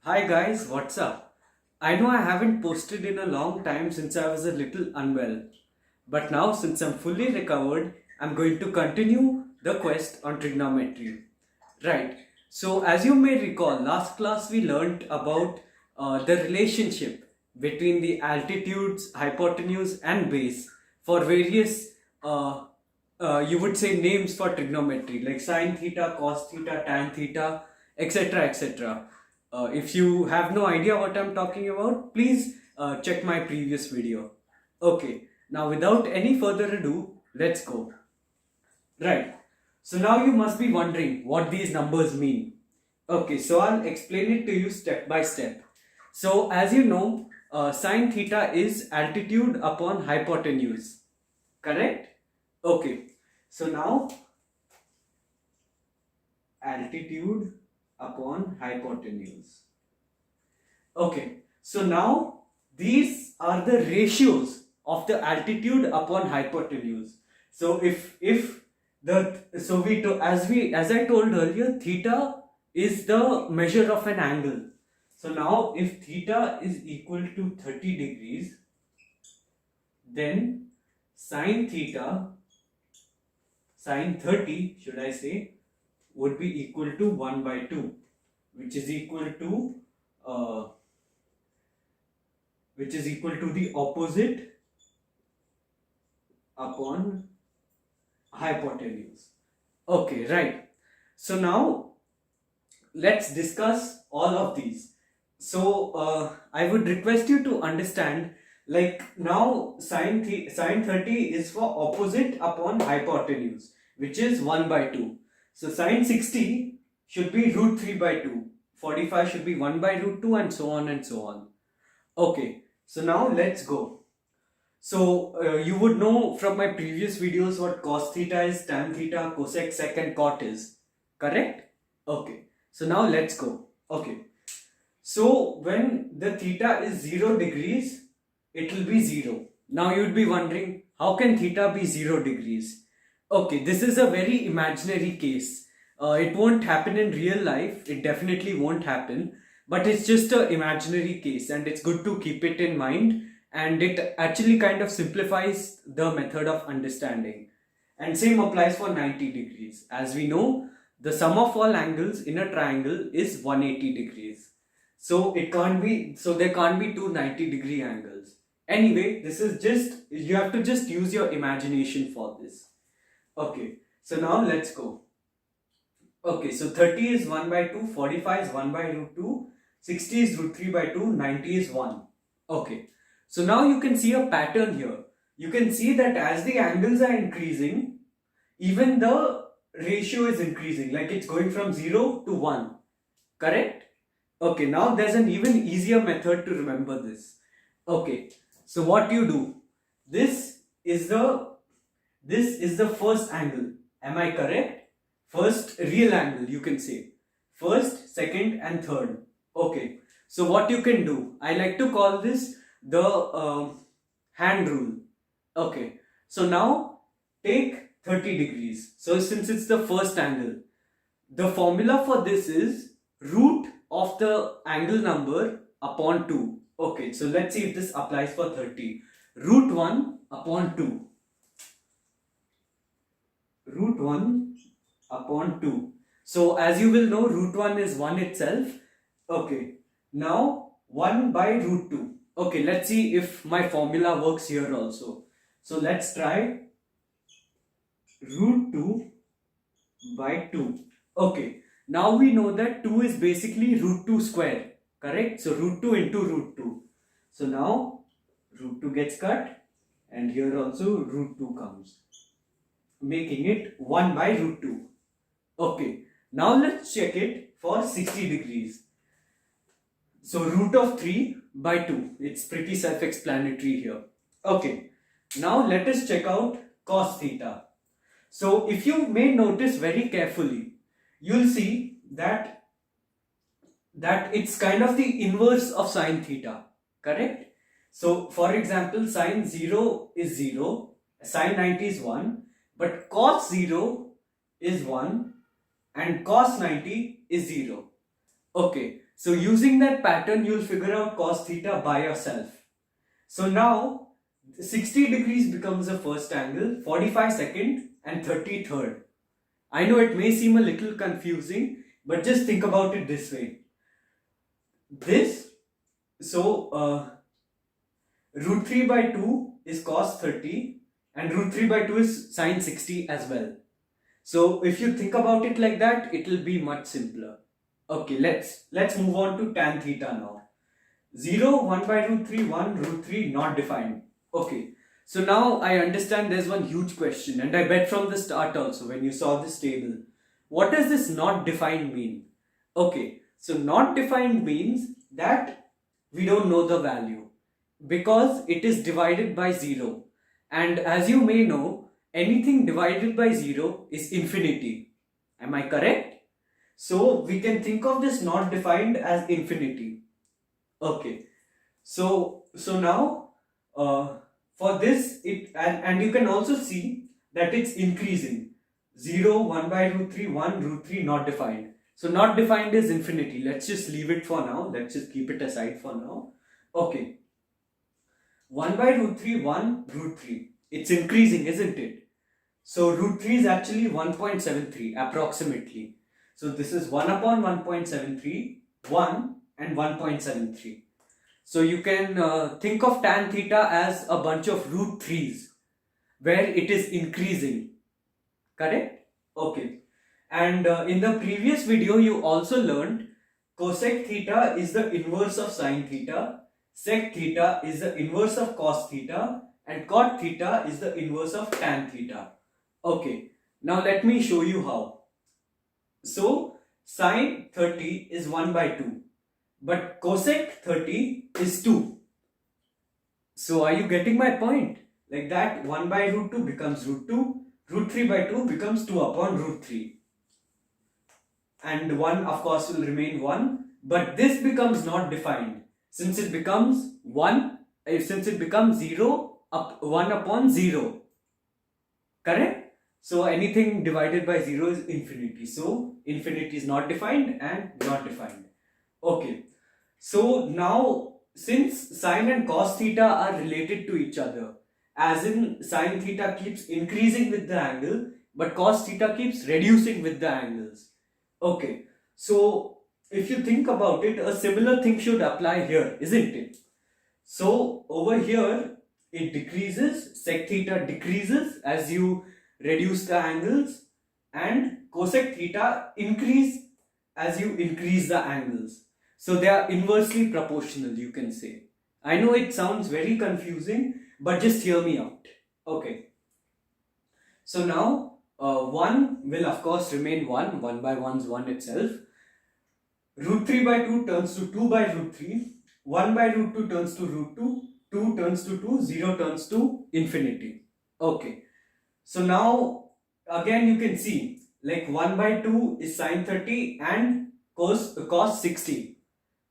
Hi guys, what's up? I know I haven't posted in a long time since I was a little unwell. But now, since I'm fully recovered, I'm going to continue the quest on trigonometry. Right. So, as you may recall, last class we learnt about the relationship between the altitudes, hypotenuse, and base for various, you would say, names for trigonometry like sine theta, cos theta, tan theta, etc. etc. If you have no idea what I'm talking about, please check my previous video. Okay, now without any further ado, let's go. Right. So now you must be wondering what these numbers mean. Okay, so I'll explain it to you step by step. So as you know, sine theta is altitude upon hypotenuse. Correct? Okay. So now altitude upon hypotenuse. Okay. So now these are the ratios of the altitude upon hypotenuse. So if the so we to, as I told earlier, theta is the measure of an angle. So now if theta is equal to 30 degrees, then sine theta, sine 30 should I say, would be equal to 1 by 2, which is equal to uh, the opposite upon hypotenuse. Okay, right. So now let's discuss all of these. So I would request you to understand, like now sine 30 is for opposite upon hypotenuse, which is 1 by 2. So sine 60 should be root 3 by 2. 45 should be 1 by root 2, and so on and so on. Okay, so now let's go. So you would know from my previous videos what cos theta is, tan theta, cosec, sec and cot is. Correct? Okay. So now let's go. Okay. So when the theta is 0 degrees, it will be 0. Now you'd be wondering, how can theta be 0 degrees? Okay, this is a very imaginary case. It won't happen in real life. It definitely won't happen. But it's just an imaginary case, and it's good to keep it in mind. And it actually kind of simplifies the method of understanding. And same applies for 90 degrees. As we know, the sum of all angles in a triangle is 180 degrees. So there can't be two 90-degree angles. Anyway, this is just, you have to just use your imagination for this. Okay, so now let's go. Okay, so 30 is 1 by 2, 45 is 1 by root 2, 60 is root 3 by 2, 90 is 1. Okay, so now you can see a pattern here. You can see that as the angles are increasing, even the ratio is increasing, like it's going from 0 to 1. Correct? Okay, now there's an even easier method to remember this. Okay, so what you do, this is the first angle. Am I correct? First real angle, you can say. First, second and third. Okay, so what you can do, I like to call this the hand rule. Okay, so now take 30 degrees. So since it's the first angle, the formula for this is root of the angle number upon 2. Okay, so let's see if this applies for 30. Root 1 upon 2. Root 1 upon 2. So as you will know, root 1 is 1 itself. Okay, now 1 by root 2. Okay, let's see if my formula works here also. So let's try root 2 by 2. Okay, now we know that 2 is basically root 2 square. Correct? So root 2 into root 2. So now root 2 gets cut, and here also root 2 comes, making it 1 by root 2. Okay, now let's check it for 60 degrees. So root of 3 by 2. It's pretty self-explanatory here. Okay, now let us check out cos theta. So if you may notice very carefully, you'll see that it's kind of the inverse of sine theta. Correct? So for example, sine 0 is 0, sine 90 is 1, but cos 0 is 1 and cos 90 is 0. Okay, So using that pattern, you'll figure out cos theta by yourself. So now 60 degrees becomes the first angle, 45 second and 30 third. I know it may seem a little confusing, but just think about it this way. Root 3 by 2 is cos 30 and root 3 by 2 is sin 60 as well. So if you think about it like that, it will be much simpler. Okay, let's move on to tan theta now. 0, 1 by root 3, 1, root 3 not defined. Okay, so now I understand there's one huge question, and I bet from the start also when you saw this table. What does this not defined mean? Okay, so not defined means that we don't know the value because it is divided by 0. And as you may know, anything divided by 0 is infinity. Am I correct? So we can think of this not defined as infinity. Okay, so now for this and you can also see that it's increasing. 0, 1 by root 3, 1, root 3 not defined. So not defined is infinity. Let's just leave it for now. Let's just keep it aside for now. Okay, 1 by root 3, 1, root 3. It's increasing, isn't it? So root 3 is actually 1.73 approximately. So this is 1 upon 1.73, 1 and 1.73. So you can think of tan theta as a bunch of root 3's where it is increasing. Correct? Okay. And in the previous video you also learned cosec theta is the inverse of sin theta, sec theta is the inverse of cos theta, and cot theta is the inverse of tan theta. Okay. Now let me show you how. So sin 30 is 1 by 2, but cosec 30 is 2. So are you getting my point? Like that 1 by root 2 becomes root 2, root 3 by 2 becomes 2 upon root 3. And 1 of course will remain 1, but this becomes not defined since it becomes 0 up 1 upon 0. Correct? So anything divided by 0 is infinity. So infinity is not defined and not defined. Okay. So now since sin and cos theta are related to each other, as in sin theta keeps increasing with the angle, but cos theta keeps reducing with the angles. Okay. So if you think about it, a similar thing should apply here, isn't it? So over here it decreases, sec theta decreases as you reduce the angles, and cosec theta increase as you increase the angles. So they are inversely proportional, you can say. I know it sounds very confusing, but just hear me out. Okay. So now 1 will of course remain 1. 1 by 1 is 1 itself. Root 3 by 2 turns to 2 by root 3. 1 by root 2 turns to root 2. 2 turns to 2. 0 turns to infinity. Okay. So now again you can see like 1 by 2 is sin 30 and cos 60.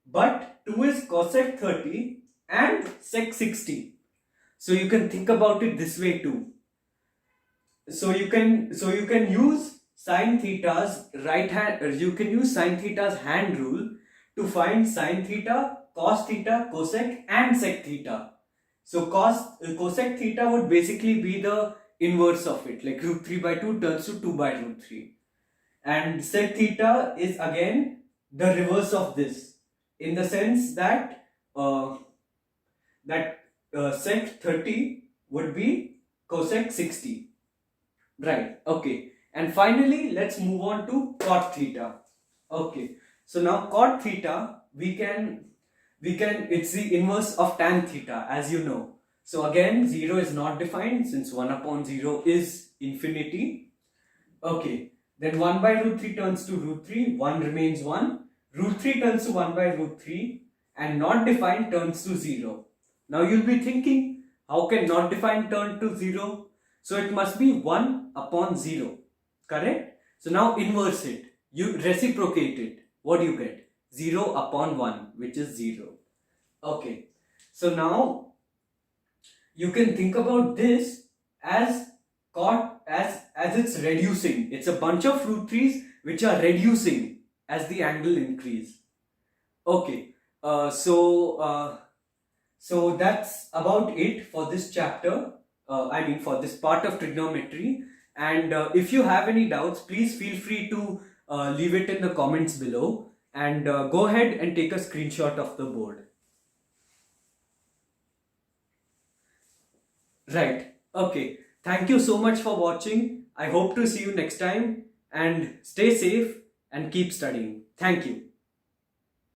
But 2 is cosec 30 and sec 60. So you can think about it this way too. So you can use sin theta's right hand, you can use sin theta's hand rule to find sin theta, cos theta, cosec and sec theta. So cosec theta would basically be the inverse of it, like root 3 by 2 turns to 2 by root 3, and sec theta is again the reverse of this, in the sense that sec 30 would be cosec 60, right? Okay, and finally let's move on to cot theta. Okay, so now cot theta we can it's the inverse of tan theta, as you know. So again 0 is not defined since 1 upon 0 is infinity. Okay, then 1 by root 3 turns to root 3, 1 remains 1, root 3 turns to 1 by root 3, and not defined turns to 0. Now you'll be thinking, how can not defined turn to 0? So it must be 1 upon 0, correct? So now inverse it, you reciprocate it. What do you get? 0 upon 1, which is 0. Okay, so now you can think about this as cot as it's reducing. It's a bunch of root 3's which are reducing as the angle increase. Okay. So that's about it for this chapter. I mean, for this part of trigonometry. And if you have any doubts, please feel free to leave it in the comments below. And go ahead and take a screenshot of the board. Right. Okay. Thank you so much for watching. I hope to see you next time. And stay safe and keep studying. Thank you.